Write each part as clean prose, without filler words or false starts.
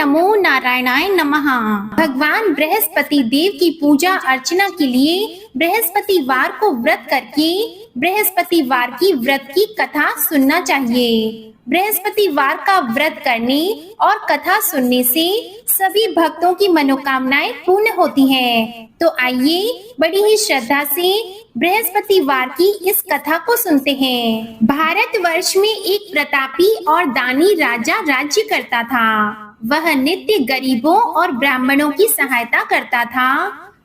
नमो नारायणाय नमः। भगवान बृहस्पति देव की पूजा अर्चना के लिए बृहस्पतिवार को व्रत करके बृहस्पतिवार की व्रत की कथा सुनना चाहिए। बृहस्पतिवार का व्रत करने और कथा सुनने से सभी भक्तों की मनोकामनाएं पूर्ण होती हैं। तो आइए बड़ी ही श्रद्धा से बृहस्पतिवार की इस कथा को सुनते हैं। भारतवर्ष में एक प्रतापी और दानी राजा राज्य करता था। वह नित्य गरीबों और ब्राह्मणों की सहायता करता था।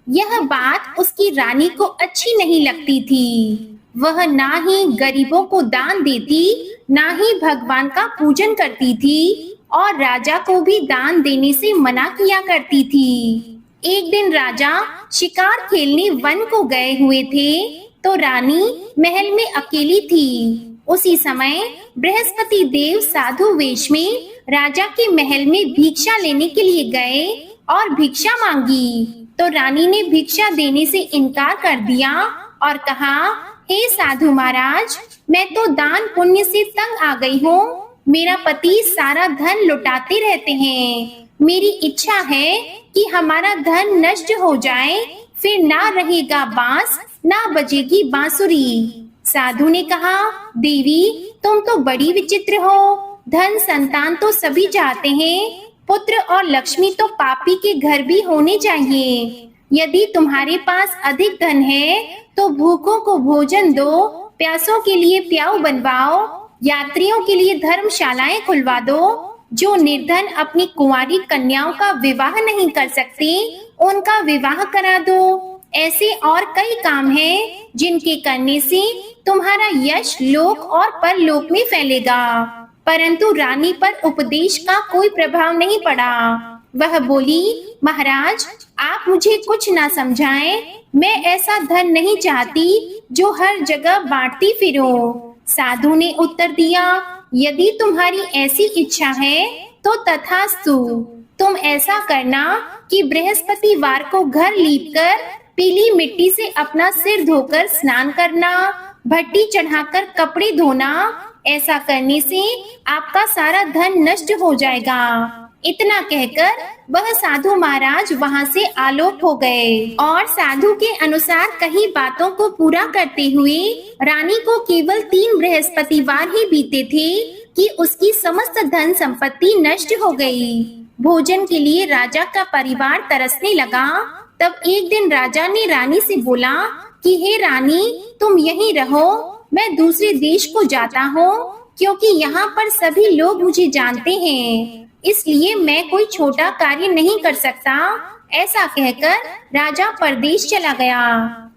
यह बात उसकी रानी को अच्छी नहीं लगती थी। वह ना ही गरीबों को दान देती, ना ही भगवान का पूजन करती थी और राजा को भी दान देने से मना किया करती थी। एक दिन राजा शिकार खेलने वन को गए हुए थे तो रानी महल में अकेली थी। उसी समय बृहस्पति देव साधु वेश में राजा के महल में भिक्षा लेने के लिए गए और भिक्षा मांगी तो रानी ने भिक्षा देने से इनकार कर दिया और कहा, हे साधु महाराज, मैं तो दान पुण्य से तंग आ गई हूँ। मेरा पति सारा धन लुटाते रहते हैं। मेरी इच्छा है कि हमारा धन नष्ट हो जाए, फिर ना रहेगा बांस, ना बजेगी बांसुरी। साधु ने कहा, देवी तुम तो बड़ी विचित्र हो। धन संतान तो सभी चाहते हैं, पुत्र और लक्ष्मी तो पापी के घर भी होने चाहिए। यदि तुम्हारे पास अधिक धन है तो भूखों को भोजन दो, प्यासों के लिए प्याऊ बनवाओ, यात्रियों के लिए धर्मशालाएं खुलवा दो। जो निर्धन अपनी कुंवारी कन्याओं का विवाह नहीं कर सकते, उनका विवाह करा दो। ऐसे और कई काम हैं जिनके करने से तुम्हारा यश लोक और परलोक में फैलेगा। परंतु रानी पर उपदेश का कोई प्रभाव नहीं पड़ा। वह बोली, महाराज आप मुझे कुछ ना समझाएं। मैं ऐसा धन नहीं चाहती जो हर जगह बांटती फिरूं। साधु ने उत्तर दिया, यदि तुम्हारी ऐसी इच्छा है तो तथास्तु। तुम ऐसा करना कि बृहस्पतिवार को घर लीपकर पीली मिट्टी से अपना सिर धोकर स्नान करना, भट्टी चढ़ाकर कपड़े धोना। ऐसा करने से आपका सारा धन नष्ट हो जाएगा। इतना कहकर वह साधु महाराज वहां से आलोक हो गए और साधु के अनुसार कई बातों को पूरा करते हुए रानी को केवल 3 बृहस्पतिवार ही बीते थे कि उसकी समस्त धन संपत्ति नष्ट हो गई। भोजन के लिए राजा का परिवार तरसने लगा। तब एक दिन राजा ने रानी से बोला कि हे रानी, तुम यहीं रहो, मैं दूसरे देश को जाता हूँ क्योंकि यहाँ पर सभी लोग मुझे जानते हैं, इसलिए मैं कोई छोटा कार्य नहीं कर सकता। ऐसा कहकर राजा परदेश चला गया।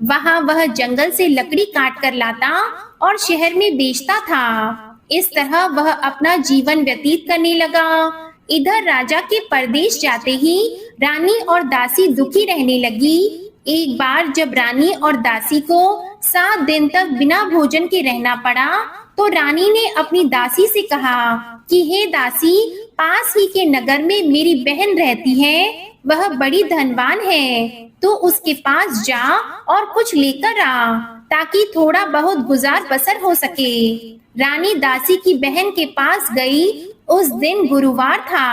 वहाँ वह जंगल से लकड़ी काट कर लाता और शहर में बेचता था। इस तरह वह अपना जीवन व्यतीत करने लगा। इधर राजा के परदेश जाते ही रानी और दासी दुखी रहने लगी। एक बार जब रानी और दासी को 7 दिन तक बिना भोजन के रहना पड़ा तो रानी ने अपनी दासी से कहा कि हे दासी, पास ही के नगर में मेरी बहन रहती है, वह बड़ी धनवान है, तो उसके पास जा और कुछ लेकर आ ताकि थोड़ा बहुत गुजार बसर हो सके। रानी दासी की बहन के पास गई। उस दिन गुरुवार था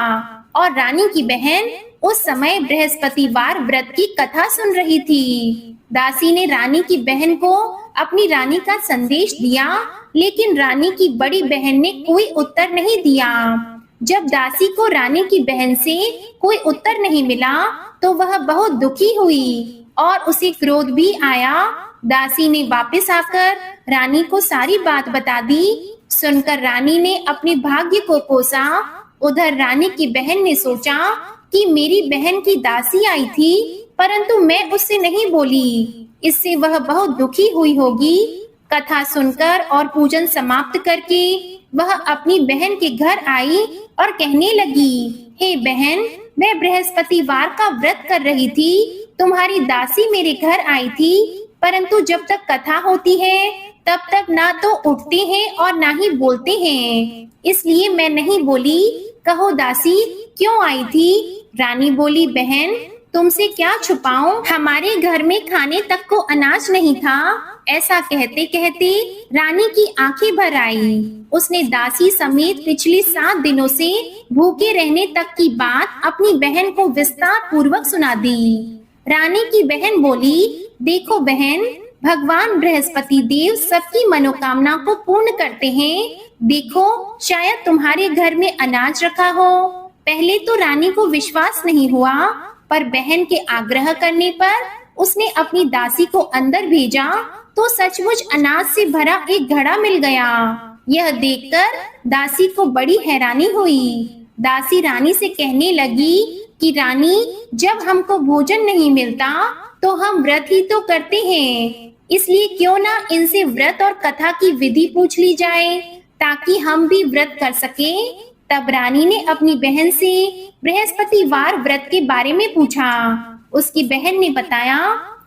और रानी की बहन उस समय बृहस्पतिवार व्रत की कथा सुन रही थी। दासी ने रानी की बहन को अपनी रानी का संदेश दिया, लेकिन रानी की बड़ी बहन ने कोई उत्तर नहीं दिया। जब दासी को रानी की बहन से कोई उत्तर नहीं मिला तो वह बहुत दुखी हुई और उसे क्रोध भी आया। दासी ने वापस आकर रानी को सारी बात बता दी। सुनकर रानी ने अपने भाग्य को कोसा। उधर रानी की बहन ने सोचा कि मेरी बहन की दासी आई थी परंतु मैं उससे नहीं बोली, इससे वह बहुत दुखी हुई होगी। कथा सुनकर और पूजन समाप्त करके वह अपनी बहन के घर आई और कहने लगी, हे बहन, मैं बृहस्पतिवार का व्रत कर रही थी। तुम्हारी दासी मेरे घर आई थी, परंतु जब तक कथा होती है तब तक ना तो उठते हैं और ना ही बोलते हैं, इसलिए मैं नहीं बोली। कहो दासी, क्यों आई थी? रानी बोली, बहन तुमसे क्या छुपाऊं, हमारे घर में खाने तक को अनाज नहीं था ऐसा कहते कहते रानी की आंखें भर आई। उसने दासी समेत पिछले 7 दिनों से भूखे रहने तक की बात अपनी बहन को विस्तार पूर्वक सुना दी। रानी की बहन बोली, देखो बहन, भगवान बृहस्पति देव सबकी मनोकामना को पूर्ण करते हैं। देखो, शायद तुम्हारे घर में अनाज रखा हो। पहले तो रानी को विश्वास नहीं हुआ, पर बहन के आग्रह करने पर उसने अपनी दासी को अंदर भेजा तो सचमुच अनाज से भरा एक घड़ा मिल गया। यह देखकर दासी को बड़ी हैरानी हुई। दासी रानी से कहने लगी कि रानी, जब हमको भोजन नहीं मिलता तो हम व्रत ही तो करते हैं, इसलिए क्यों ना इनसे व्रत और कथा की विधि पूछ ली जाए ताकि हम भी व्रत कर सकें। तब रानी ने अपनी बहन से बृहस्पतिवार व्रत के बारे में पूछा। उसकी बहन ने बताया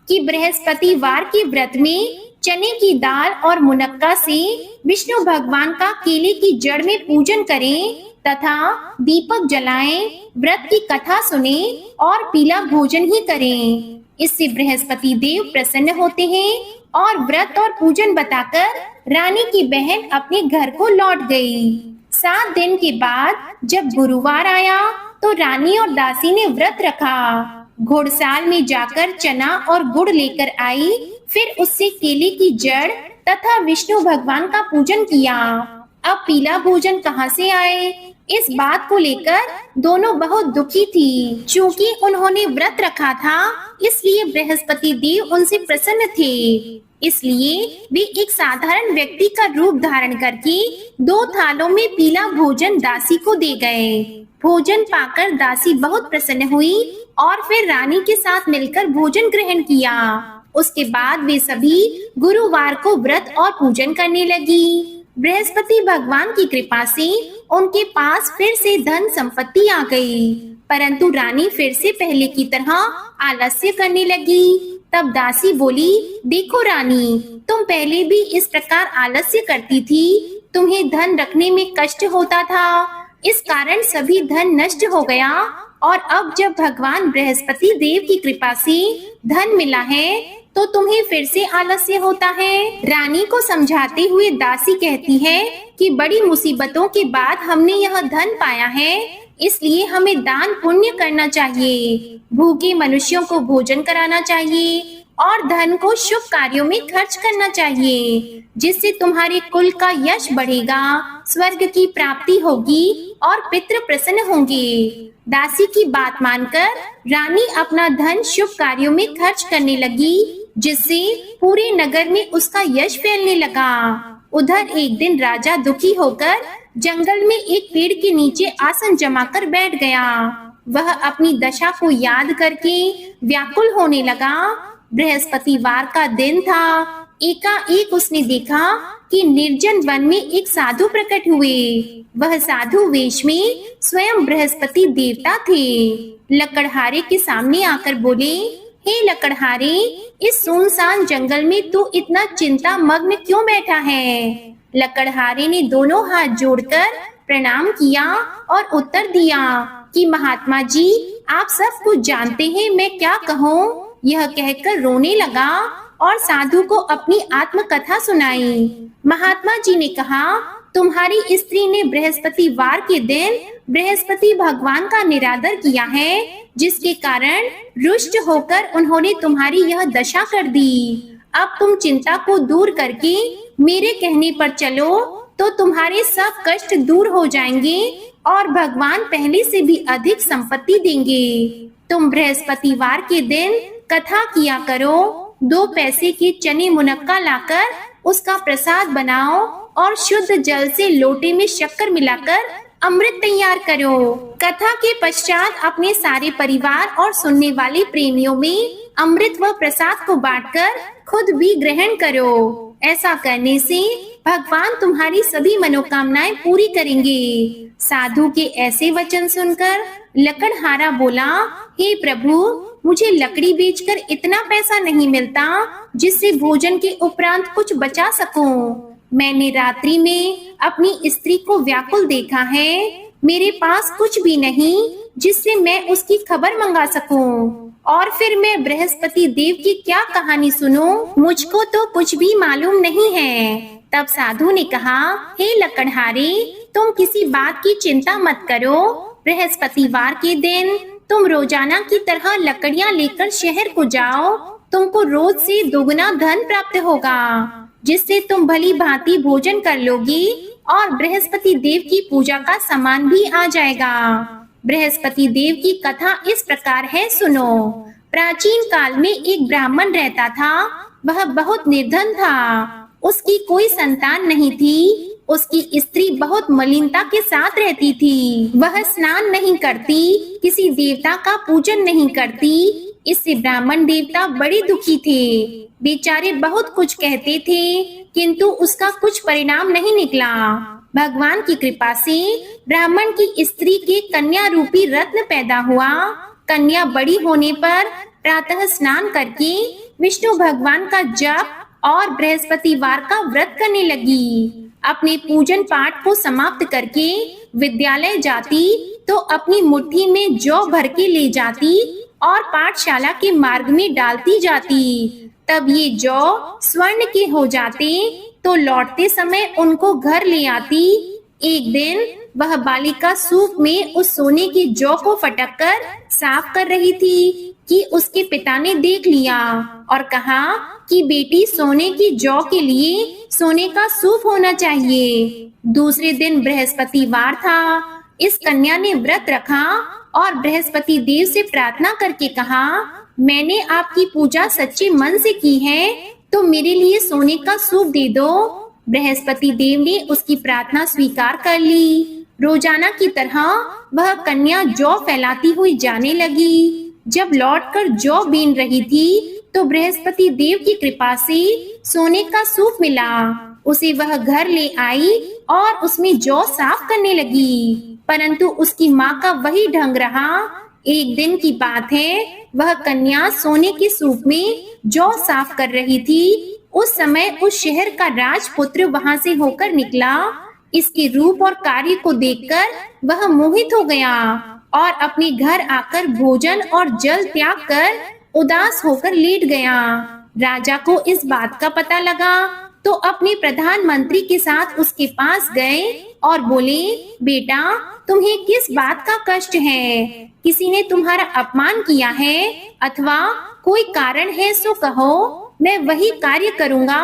कि बृहस्पतिवार के व्रत में चने की दाल और मुनक्का से विष्णु भगवान का केले की जड़ में पूजन करें तथा दीपक जलाएं, व्रत की कथा सुने और पीला भोजन ही करें। इससे बृहस्पति देव प्रसन्न होते हैं और व्रत और पूजन बताकर रानी की बहन अपने घर को लौट गई। 7 दिन के बाद जब गुरुवार आया तो रानी और दासी ने व्रत रखा। घोड़साल में जाकर चना और गुड़ लेकर आई, फिर उससे केले की जड़ तथा विष्णु भगवान का पूजन किया। अब पीला भोजन कहाँ से आए, इस बात को लेकर दोनों बहुत दुखी थी। चूंकि उन्होंने व्रत रखा था, इसलिए बृहस्पति देव उनसे प्रसन्न थे। इसलिए वे एक साधारण व्यक्ति का रूप धारण करके 2 थालों में पीला भोजन दासी को दे गए। भोजन पाकर दासी बहुत प्रसन्न हुई और फिर रानी के साथ मिलकर भोजन ग्रहण किया। उसके बाद वे सभी गुरुवार को व्रत और पूजन करने लगी। बृहस्पति भगवान की कृपा से उनके पास फिर से धन संपत्ति आ गई, परंतु रानी फिर से पहले की तरह आलस्य करने लगी। तब दासी बोली, देखो रानी, तुम पहले भी इस प्रकार आलस्य करती थी। तुम्हें धन रखने में कष्ट होता था, इस कारण सभी धन नष्ट हो गया, और अब जब भगवान बृहस्पति देव की कृपा से धन मिला है तो तुम्हें फिर से आलस्य होता है। रानी को समझाते हुए दासी कहती है कि बड़ी मुसीबतों के बाद हमने यह धन पाया है, इसलिए हमें दान पुण्य करना चाहिए, भूखे मनुष्यों को भोजन कराना चाहिए और धन को शुभ कार्यों में खर्च करना चाहिए, जिससे तुम्हारे कुल का यश बढ़ेगा, स्वर्ग की प्राप्ति होगी और पितृ प्रसन्न होंगे। दासी की बात मानकर रानी अपना धन शुभ कार्यों में खर्च करने लगी, जिससे पूरे नगर में उसका यश फैलने लगा। उधर एक दिन राजा दुखी होकर जंगल में एक पेड़ के नीचे आसन जमाकर बैठ गया। वह अपनी दशा को याद करके व्याकुल होने लगा। बृहस्पतिवार का दिन था। एकाएक उसने देखा कि निर्जन वन में एक साधु प्रकट हुए। वह साधु वेश में स्वयं बृहस्पति देवता थे। लकड़हारे के सामने आकर बोले, हे लकड़हारे, इस सुनसान जंगल में तू इतना चिंता मग्न क्यों बैठा है? लकड़हारे ने दोनों हाथ जोड़कर प्रणाम किया और उत्तर दिया कि महात्मा जी, आप सब कुछ जानते हैं, मैं क्या कहूँ। यह कहकर रोने लगा और साधु को अपनी आत्मकथा सुनाई। महात्मा जी ने कहा, तुम्हारी स्त्री ने बृहस्पतिवार के दिन बृहस्पति भगवान का निरादर किया है, जिसके कारण रुष्ट होकर उन्होंने तुम्हारी यह दशा कर दी। अब तुम चिंता को दूर करके मेरे कहने पर चलो तो तुम्हारे सब कष्ट दूर हो जाएंगे और भगवान पहले से भी अधिक संपत्ति देंगे। तुम बृहस्पतिवार के दिन कथा किया करो, 2 पैसे के चने मुनक्का लाकर उसका प्रसाद बनाओ और शुद्ध जल से लोटे में शक्कर मिलाकर अमृत तैयार करो। कथा के पश्चात अपने सारे परिवार और सुनने वाले प्रेमियों में अमृत व प्रसाद को बांटकर खुद भी ग्रहण करो। ऐसा करने से भगवान तुम्हारी सभी मनोकामनाएं पूरी करेंगे। साधु के ऐसे वचन सुनकर लकड़हारा बोला, हे प्रभु, मुझे लकड़ी बेचकर इतना पैसा नहीं मिलता जिससे भोजन के उपरांत कुछ बचा सकूं। मैंने रात्रि में अपनी स्त्री को व्याकुल देखा है। मेरे पास कुछ भी नहीं, जिससे मैं उसकी खबर मंगा सकूं। और फिर मैं बृहस्पति देव की क्या कहानी सुनूं? मुझको तो कुछ भी मालूम नहीं है। तब साधु ने कहा, हे लकड़हारे, तुम किसी बात की चिंता मत करो। बृहस्पतिवार के दिन तुम रोजाना की तरह लकड़ियां लेकर शहर को जाओ। तुमको रोज से दोगुना धन प्राप्त होगा, जिससे तुम भली भांति भोजन कर लोगी और बृहस्पति देव की पूजा का सामान भी आ जाएगा। बृहस्पति देव की कथा इस प्रकार है, सुनो। प्राचीन काल में एक ब्राह्मण रहता था। वह बहुत निर्धन था। उसकी कोई संतान नहीं थी। उसकी स्त्री बहुत मलिनता के साथ रहती थी। वह स्नान नहीं करती, किसी देवता का पूजन नहीं करती। इससे ब्राह्मण देवता बड़े दुखी थे। बेचारे बहुत कुछ कहते थे, किंतु उसका कुछ परिणाम नहीं निकला। भगवान की कृपा से ब्राह्मण की स्त्री के कन्या रूपी रत्न पैदा हुआ। कन्या बड़ी होने पर प्रातः स्नान करके विष्णु भगवान का जप और बृहस्पतिवार का व्रत करने लगी। अपने पूजन पाठ को समाप्त करके विद्यालय जाती तो अपनी मुट्ठी में जौ भर के ले जाती और पाठशाला के मार्ग में डालती जाती। तब ये जौ स्वर्ण के हो जाते तो लौटते समय उनको घर ले आती। एक दिन वह बालिका सूप में उस सोने की जौ को फटककर साफ कर रही थी कि उसके पिता ने देख लिया और कहा कि बेटी, सोने की जौ के लिए सोने का सूप होना चाहिए। दूसरे दिन बृहस्पतिवार था। इस कन्या ने व्रत रखा और बृहस्पति देव से प्रार्थना करके कहा, मैंने आपकी पूजा सच्चे मन से की है, तो मेरे लिए सोने का सूप दे दो। बृहस्पति देव ने उसकी प्रार्थना स्वीकार कर ली। रोजाना की तरह वह कन्या जौ फैलाती हुई जाने लगी। जब लौटकर जौ बीन रही थी तो बृहस्पति देव की कृपा से सोने का सूप मिला। उसे वह घर ले आई और उसमें जौ साफ करने लगी, परंतु उसकी माँ का वही ढंग रहा। एक दिन की बात है, वह कन्या सोने के सूप में जौ साफ कर रही थी। उस समय उस शहर का राजपुत्र वहां से होकर निकला। इसके रूप और कार्य को देखकर वह मोहित हो गया और अपने घर आकर भोजन और जल त्याग कर उदास होकर लेट गया। राजा को इस बात का पता लगा तो अपने प्रधानमंत्री के साथ उसके पास गए और बोले, बेटा, तुम्हें किस बात का कष्ट है? किसी ने तुम्हारा अपमान किया है अथवा कोई कारण है सो कहो, मैं वही कार्य करूँगा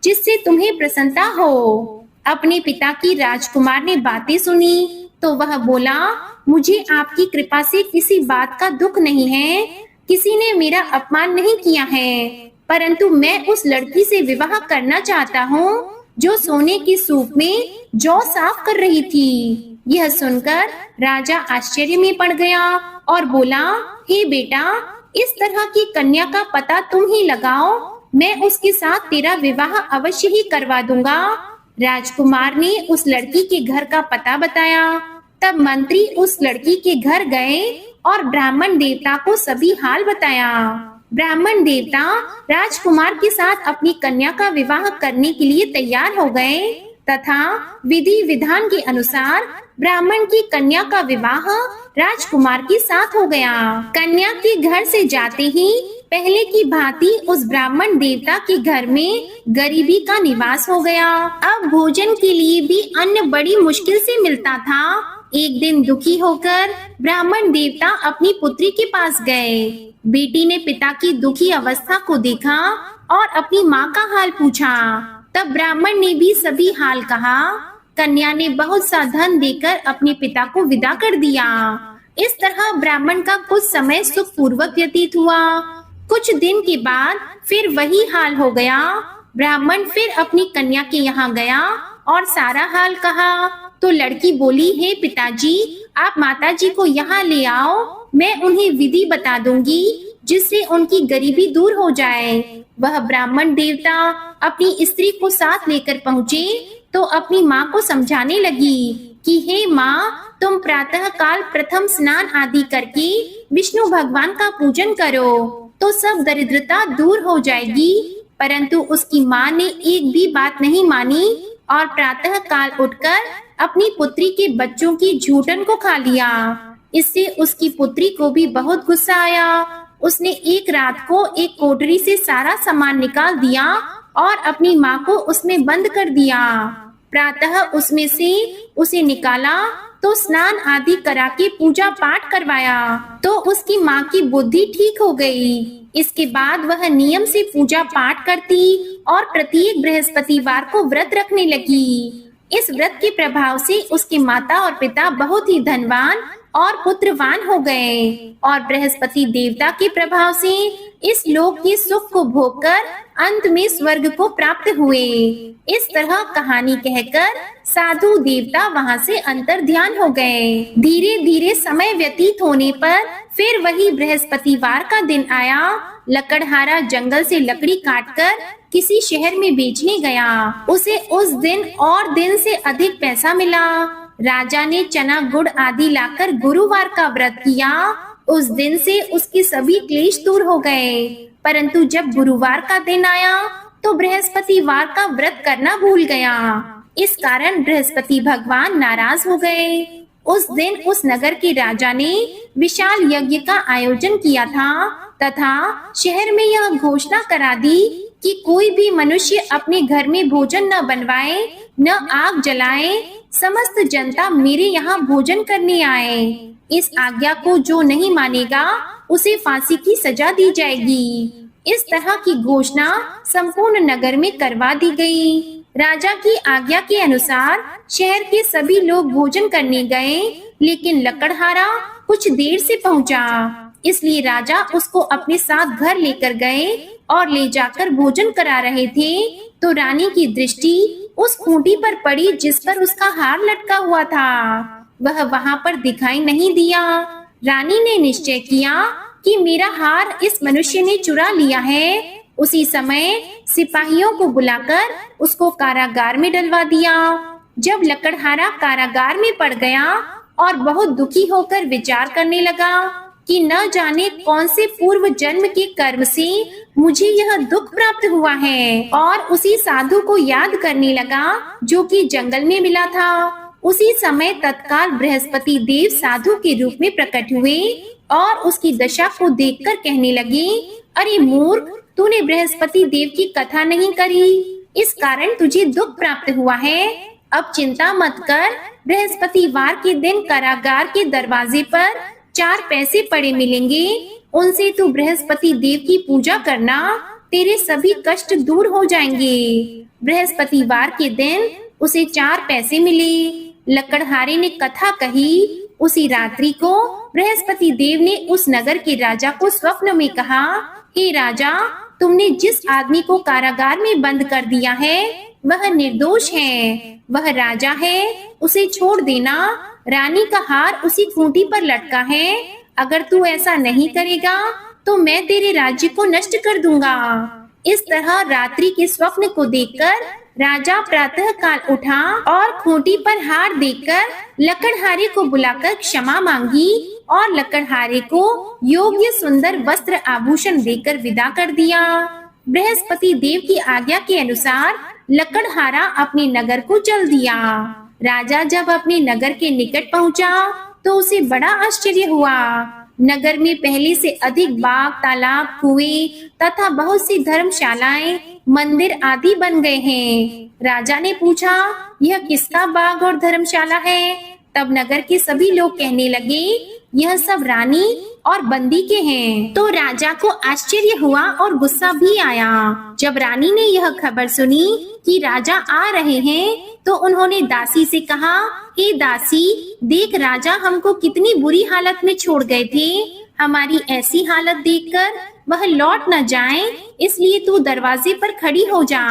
जिससे तुम्हें प्रसन्नता हो। अपने पिता की राजकुमार ने बातें सुनी तो वह बोला, मुझे आपकी कृपा से किसी बात का दुख नहीं है। किसी ने मेरा अपमान नहीं किया है, परंतु मैं उस लड़की से विवाह करना चाहता हूँ जो सोने के सूप में जौ साफ कर रही थी। यह सुनकर राजा आश्चर्य में पड़ गया और बोला, हे बेटा, इस तरह की कन्या का पता तुम ही लगाओ, मैं उसके साथ तेरा विवाह अवश्य ही करवा दूंगा। राजकुमार ने उस लड़की के घर का पता बताया। तब मंत्री उस लड़की के घर गए और ब्राह्मण देवता को सभी हाल बताया। ब्राह्मण देवता राजकुमार के साथ अपनी कन्या का विवाह करने के लिए तैयार हो गए तथा विधि विधान के अनुसार ब्राह्मण की कन्या का विवाह राजकुमार के साथ हो गया। कन्या के घर से जाते ही पहले की भांति उस ब्राह्मण देवता के घर में गरीबी का निवास हो गया। अब भोजन के लिए भी अन्न बड़ी मुश्किल से मिलता था। एक दिन दुखी होकर ब्राह्मण देवता अपनी पुत्री के पास गए। बेटी ने पिता की दुखी अवस्था को देखा और अपनी माँ का हाल पूछा। तब ब्राह्मण ने भी सभी हाल कहा। कन्या ने बहुत सा धन देकर अपने पिता को विदा कर दिया। इस तरह ब्राह्मण का कुछ समय सुख पूर्वक व्यतीत हुआ। कुछ दिन के बाद फिर वही हाल हो गया। ब्राह्मण फिर अपनी कन्या के यहाँ गया और सारा हाल कहा तो लड़की बोली, हे पिताजी, आप माताजी को यहाँ ले आओ, मैं उन्हें विधि बता दूंगी जिससे उनकी गरीबी दूर हो जाए। वह ब्राह्मण देवता अपनी स्त्री को साथ लेकर पहुँचे तो अपनी माँ को समझाने लगी कि हे माँ, तुम प्रातः काल प्रथम स्नान आदि करके विष्णु भगवान का पूजन करो तो सब दरिद्रता दूर हो जाएगी। परंतु उसकी माँ ने एक भी बात नहीं मानी और प्रातः काल उठकर अपनी पुत्री के बच्चों की झूठन को खा लिया। इससे उसकी पुत्री को भी बहुत गुस्सा आया। उसने एक रात को एक कोठरी से सारा सामान निकाल दिया और अपनी माँ को उसमें बंद कर दिया। प्रातः उसमें से उसे निकाला तो स्नान आदि करा के पूजा पाठ करवाया तो उसकी माँ की बुद्धि ठीक हो गई। इसके बाद वह नियम से पूजा पाठ करती और प्रत्येक बृहस्पतिवार को व्रत रखने लगी। इस व्रत के प्रभाव से उसके माता और पिता बहुत ही धनवान और पुत्रवान हो गए और बृहस्पति देवता के प्रभाव से इस लोक के सुख को भोगकर अंत में स्वर्ग को प्राप्त हुए। इस तरह कहानी कहकर साधु देवता वहां से अंतर ध्यान हो गए। धीरे धीरे समय व्यतीत होने पर फिर वही बृहस्पतिवार का दिन आया। लकड़हारा जंगल से लकड़ी काटकर किसी शहर में बेचने गया। उसे उस दिन और दिन से अधिक पैसा मिला। राजा ने चना गुड़ आदि लाकर गुरुवार का व्रत किया। उस दिन से उसके सभी क्लेश दूर हो गए। परंतु जब गुरुवार का दिन आया तो बृहस्पतिवार का व्रत करना भूल गया। इस कारण बृहस्पति भगवान नाराज हो गए। उस दिन उस नगर के राजा ने विशाल यज्ञ का आयोजन किया था तथा शहर में यह घोषणा करा दी कि कोई भी मनुष्य अपने घर में भोजन न बनवाए, न आग जलाए। समस्त जनता मेरे यहाँ भोजन करने आए। इस आज्ञा को जो नहीं मानेगा उसे फांसी की सजा दी जाएगी। इस तरह की घोषणा संपूर्ण नगर में करवा दी गई। राजा की आज्ञा के अनुसार शहर के सभी लोग भोजन करने गए, लेकिन लकड़हारा कुछ देर से पहुंचा। इसलिए राजा उसको अपने साथ घर लेकर गए और ले जाकर भोजन करा रहे थे तो रानी की दृष्टि उस खूंटी पर पड़ी जिस पर उसका हार लटका हुआ था। वह वहां पर दिखाई नहीं दिया। रानी ने निश्चय किया कि मेरा हार इस मनुष्य ने चुरा लिया है। उसी समय सिपाहियों को बुलाकर उसको कारागार में डलवा दिया। जब लकड़हारा कारागार में पड़ गया और बहुत दुखी होकर विचार करने लगा कि न जाने कौन से पूर्व जन्म के कर्म से मुझे यह दुख प्राप्त हुआ है, और उसी साधु को याद करने लगा जो कि जंगल में मिला था। उसी समय तत्काल बृहस्पति देव साधु के रूप में प्रकट हुए और उसकी दशा को देखकर कहने लगे, अरे मूर्ख, तूने बृहस्पति देव की कथा नहीं करी, इस कारण तुझे दुख प्राप्त हुआ है। अब चिंता मत कर, बृहस्पतिवार के दिन कारागार के दरवाजे पर 4 पैसे पड़े मिलेंगे, उनसे तू बृहस्पति देव की पूजा करना, तेरे सभी कष्ट दूर हो जाएंगे। बृहस्पतिवार के दिन उसे 4 पैसे मिले। लकड़हारे ने कथा कही। उसी रात्रि को बृहस्पति देव ने उस नगर के राजा को स्वप्न में कहा, हे राजा, तुमने जिस आदमी को कारागार में बंद कर दिया है वह निर्दोष है, वह राजा है, उसे छोड़ देना। रानी का हार उसी खूंटी पर लटका है। अगर तू ऐसा नहीं करेगा तो मैं तेरे राज्य को नष्ट कर दूंगा। इस तरह रात्रि के स्वप्न को देखकर राजा प्रातः काल उठा और खूंटी पर हार देकर लकड़हारे को बुलाकर क्षमा मांगी और लकड़हारे को योग्य सुंदर वस्त्र आभूषण देकर विदा कर दिया। बृहस्पति देव की आज्ञा के अनुसार लकड़हारा अपने नगर को चल दिया। राजा जब अपने नगर के निकट पहुंचा तो उसे बड़ा आश्चर्य हुआ। नगर में पहले से अधिक बाग, तालाब, कुएं तथा बहुत सी धर्मशालाएं, मंदिर आदि बन गए हैं। राजा ने पूछा, यह किसका बाग और धर्मशाला है? तब नगर के सभी लोग कहने लगे, यह सब रानी और बंदी के हैं। तो राजा को आश्चर्य हुआ और गुस्सा भी आया। जब रानी ने यह खबर सुनी कि राजा आ रहे हैं तो उन्होंने दासी से कहा, हे दासी, देख राजा हमको कितनी बुरी हालत में छोड़ गए थे। हमारी ऐसी हालत देखकर वह लौट न जाएं, इसलिए तू दरवाजे पर खड़ी हो जा।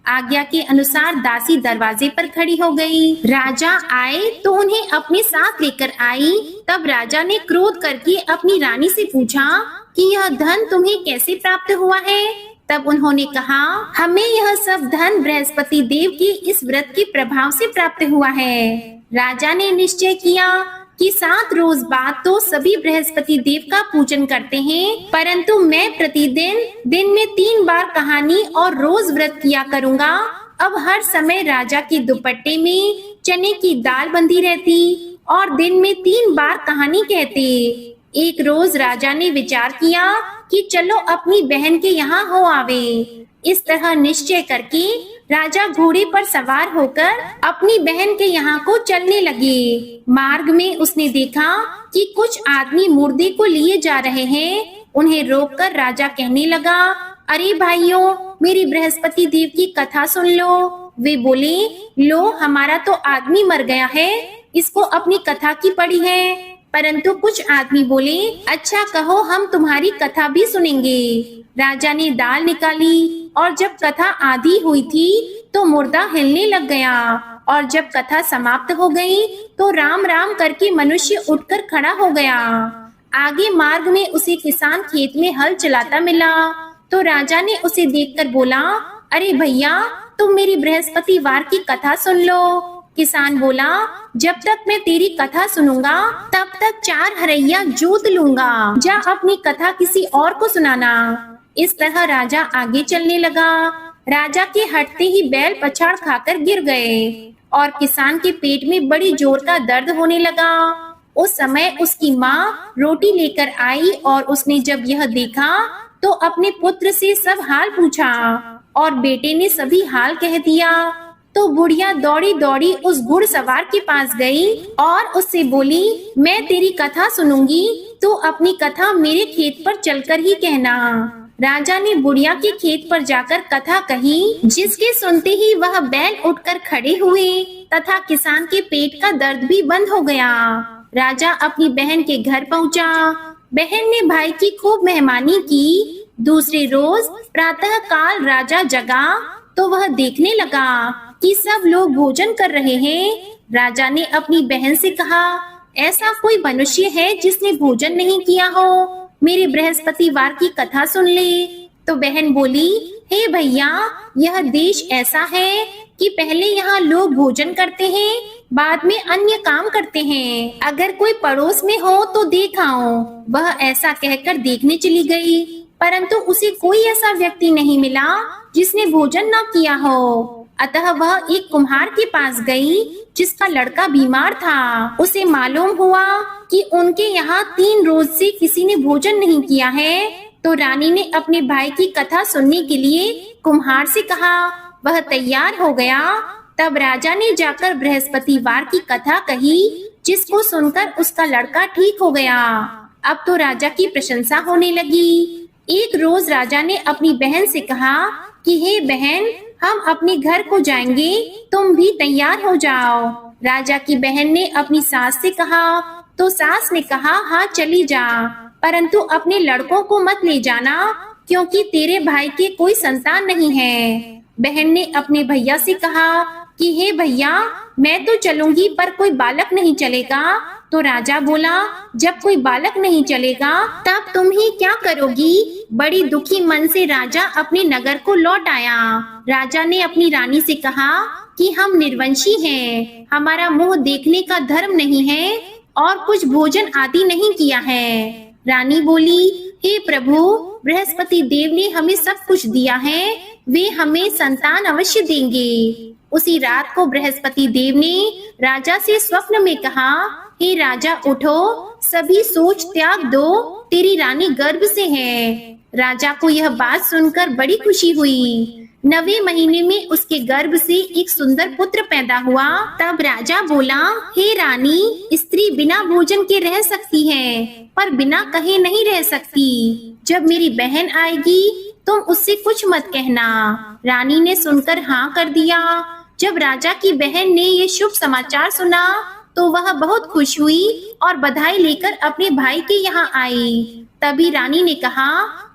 आज्ञा के अनुसार दासी दरवाजे पर खड़ी हो गई। राजा आए तो उन्हें अपने साथ लेकर आई। तब राजा ने क्रोध करके अपनी रानी से पूछा कि यह धन तुम्हें कैसे प्राप्त हुआ है? तब उन्होंने कहा, हमें यह सब धन बृहस्पति देव के इस व्रत के प्रभाव से प्राप्त हुआ है। राजा ने निश्चय किया कि 7 रोज बाद तो सभी बृहस्पति देव का पूजन करते हैं, परंतु मैं प्रतिदिन दिन में 3 बार कहानी और रोज व्रत किया करूँगा। अब हर समय राजा के दुपट्टे में चने की दाल बंधी रहती और दिन में 3 बार कहानी कहते। एक रोज राजा ने विचार किया कि चलो अपनी बहन के यहाँ हो आवे। इस तरह निश्चय करके राजा घोड़े पर सवार होकर अपनी बहन के यहाँ को चलने लगे। मार्ग में उसने देखा कि कुछ आदमी मुर्दे को लिए जा रहे हैं। उन्हें रोककर राजा कहने लगा, अरे भाइयों, मेरी बृहस्पति देव की कथा सुन लो। वे बोले, लो हमारा तो आदमी मर गया है, इसको अपनी कथा की पड़ी है। परंतु कुछ आदमी बोले, अच्छा कहो, हम तुम्हारी कथा भी सुनेंगे। राजा ने दाल निकाली और जब कथा आधी हुई थी तो मुर्दा हिलने लग गया और जब कथा समाप्त हो गई तो राम राम करके मनुष्य उठकर खड़ा हो गया। आगे मार्ग में उसे किसान खेत में हल चलाता मिला तो राजा ने उसे देखकर बोला, अरे भैया, तुम मेरी बृहस्पति वार की कथा सुन लो। किसान बोला, जब तक मैं तेरी कथा सुनूंगा तब तक 4 हरैया जोत लूंगा। जा अपनी कथा किसी और को सुनाना। इस तरह राजा आगे चलने लगा। राजा के हटते ही बैल पछाड़ खाकर गिर गए और किसान के पेट में बड़ी जोर का दर्द होने लगा। उस समय उसकी माँ रोटी लेकर आई और उसने जब यह देखा तो अपने पुत्र से सब हाल पूछा और बेटे ने सभी हाल कह दिया। तो बुढ़िया दौड़ी दौड़ी उस घुड़सवार के पास गई और उससे बोली, मैं तेरी कथा सुनूंगी, तू अपनी कथा मेरे खेत पर चलकर ही कहना। राजा ने बुढ़िया के खेत पर जाकर कथा कही, जिसके सुनते ही वह बैल उठकर खड़े हुए तथा किसान के पेट का दर्द भी बंद हो गया। राजा अपनी बहन के घर पहुंचा। बहन ने भाई की खूब मेहमानी की। दूसरे रोज प्रातः काल राजा जगा तो वह देखने लगा कि सब लोग भोजन कर रहे हैं। राजा ने अपनी बहन से कहा, ऐसा कोई मनुष्य है जिसने भोजन नहीं किया हो? मेरे बृहस्पति वार की कथा सुन ले। तो बहन बोली, हे भैया, यह देश ऐसा है कि पहले यहाँ लोग भोजन करते हैं, बाद में अन्य काम करते हैं। अगर कोई पड़ोस में हो तो देख आओ। वह ऐसा कहकर देखने चली गई, परंतु उसे कोई ऐसा व्यक्ति नहीं मिला जिसने भोजन न किया हो। अतः वह एक कुम्हार के पास गई जिसका लड़का बीमार था। उसे मालूम हुआ कि उनके यहाँ 3 रोज से किसी ने भोजन नहीं किया है। तो रानी ने अपने भाई की कथा सुनने के लिए कुम्हार से कहा। वह तैयार हो गया। तब राजा ने जाकर बृहस्पति वार की कथा कही, जिसको सुनकर उसका लड़का ठीक हो गया। अब तो राजा की प्रशंसा होने लगी। एक रोज राजा ने अपनी बहन से कहा कि हे बहन, हम अपने घर को जाएंगे, तुम भी तैयार हो जाओ। राजा की बहन ने अपनी सास से कहा तो सास ने कहा, हाँ चली जा, परंतु अपने लड़कों को मत ले जाना, क्योंकि तेरे भाई के कोई संतान नहीं है। बहन ने अपने भैया से कहा कि हे भैया, मैं तो चलूंगी पर कोई बालक नहीं चलेगा। तो राजा बोला, जब कोई बालक नहीं चलेगा तब तुम ही क्या करोगी? बड़ी दुखी मन से राजा अपने नगर को लौट आया। राजा ने अपनी रानी से कहा कि हम निर्वंशी हैं, हमारा मुंह देखने का धर्म नहीं है और कुछ भोजन आदि नहीं किया है। रानी बोली, हे प्रभु, बृहस्पति देव ने हमें सब कुछ दिया है, वे हमें संतान अवश्य देंगे। उसी रात को बृहस्पति देव ने राजा से स्वप्न में कहा, हे राजा उठो, सभी सोच त्याग दो, तेरी रानी गर्भ से है। राजा को यह बात सुनकर बड़ी खुशी हुई। 9वें महीने में उसके गर्भ से एक सुंदर पुत्र पैदा हुआ। तब राजा बोला, हे रानी, स्त्री बिना भोजन के रह सकती है, पर बिना कहे नहीं रह सकती। जब मेरी बहन आएगी तुम उससे कुछ मत कहना। रानी ने सुनकर हाँ कर दिया। जब राजा की बहन ने ये शुभ समाचार सुना तो वह बहुत खुश हुई और बधाई लेकर अपने भाई के यहाँ आई। तभी रानी ने कहा,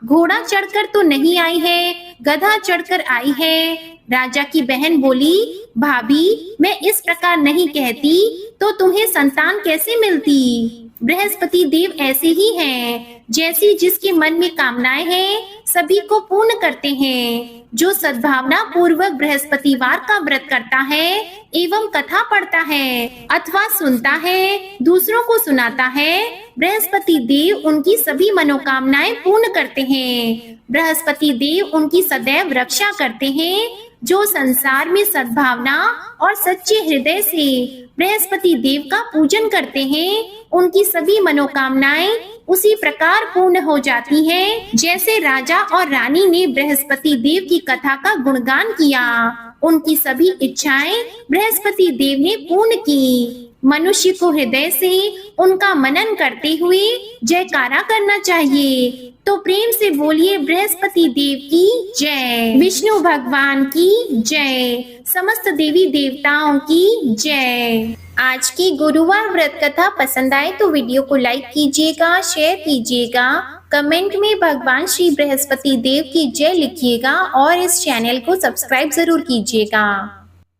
घोड़ा चढ़कर तो नहीं आई है, गधा चढ़कर आई है। राजा की बहन बोली, भाभी, मैं इस प्रकार नहीं कहती तो तुम्हें संतान कैसे मिलती? बृहस्पति देव ऐसे ही हैं, जैसी जिसके मन में कामनाएं हैं सभी को पूर्ण करते हैं। जो सद्भावना पूर्वक बृहस्पतिवार का व्रत करता है एवं कथा पढ़ता है अथवा सुनता है, दूसरों को सुनाता है, बृहस्पति देव उनकी सभी मनोकामनाएं पूर्ण करते हैं। बृहस्पति देव उनकी सदैव रक्षा करते हैं। जो संसार में सद्भावना और सच्चे हृदय से बृहस्पति देव का पूजन करते हैं, उनकी सभी मनोकामनाएं उसी प्रकार पूर्ण हो जाती हैं, जैसे राजा और रानी ने बृहस्पति देव की कथा का गुणगान किया। उनकी सभी इच्छाएं बृहस्पति देव ने पूर्ण की। मनुष्य को हृदय से उनका मनन करते हुए जयकारा करना चाहिए। तो प्रेम से बोलिए बृहस्पति देव की जय, विष्णु भगवान की जय, समस्त देवी देवताओं की जय। आज की गुरुवार व्रत कथा पसंद आए तो वीडियो को लाइक कीजिएगा, शेयर कीजिएगा, कमेंट में भगवान श्री बृहस्पति देव की जय लिखिएगा और इस चैनल को सब्सक्राइब जरूर कीजिएगा।